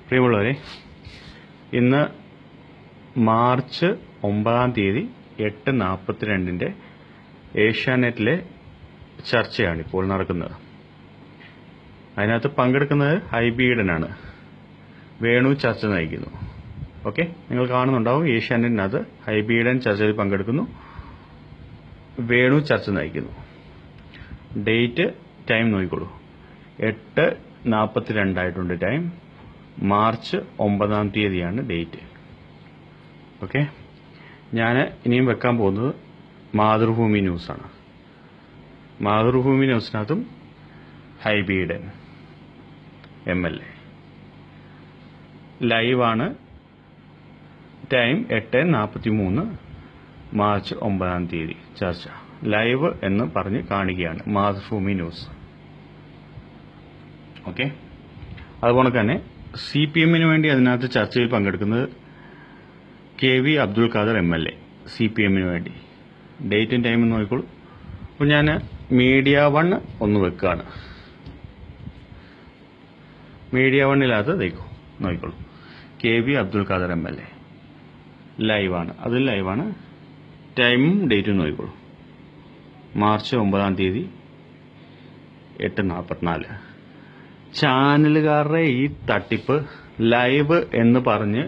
പ്രിയമുള്ളവരെ, ഇന്ന് മാർച്ച് 9 8:42 ഏഷ്യാനെറ്റിലെ ചർച്ചയാണ് ഇപ്പോൾ നടക്കുന്നത്. അതിനകത്ത് പങ്കെടുക്കുന്നത് ഹൈബി ഈഡനാണ്. വേണു ചർച്ച നയിക്കുന്നു. ഓക്കെ, നിങ്ങൾ കാണുന്നുണ്ടാവും. ഏഷ്യാനെറ്റിനകത്ത് ഹൈബി ഈഡൻ ചർച്ചയിൽ പങ്കെടുക്കുന്നു, വേണു ചർച്ച നയിക്കുന്നു. ഡേറ്റ്, ടൈം നോക്കിക്കോളൂ. 8:42 ആയിട്ടുണ്ട് ടൈം. March 9 date. ഓക്കെ, ഞാൻ ഇനിയും വെക്കാൻ പോകുന്നത് മാതൃഭൂമി ന്യൂസാണ്. മാതൃഭൂമി ന്യൂസിനകത്തും ഹൈബി ഈഡൻ MLA ലൈവാണ്. ടൈം 8:43 മാർച്ച് 9 ചർച്ച. ലൈവ് എന്ന് പറഞ്ഞ് കാണിക്കുകയാണ് മാതൃഭൂമി ന്യൂസ്. ഓക്കെ, അതുപോലെ തന്നെ CPM വേണ്ടി അതിനകത്ത് ചർച്ചയിൽ പങ്കെടുക്കുന്നത് KV Abdul Khader MLA CPM വേണ്ടി. ഡേറ്റും ടൈമും നോക്കിക്കോളൂ. അപ്പോൾ ഞാൻ മീഡിയ 1 ഒന്ന് വെക്കുകയാണ്. മീഡിയ 1 നോക്കിക്കോളൂ. KV Abdul Khader MLA ലൈവാണ്. അതിൽ ലൈവാണ്. ടൈമും ഡേറ്റും നോക്കിക്കോളൂ. മാർച്ച് 9 8:44. ചാനലുകാരുടെ ഈ തട്ടിപ്പ് ലൈവ് എന്ന് പറഞ്ഞ്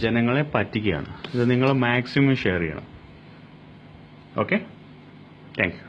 ജനങ്ങളെ പറ്റിക്കുകയാണ്. ഇത് നിങ്ങൾ മാക്സിമം ഷെയർ ചെയ്യണം. Okay, thank you.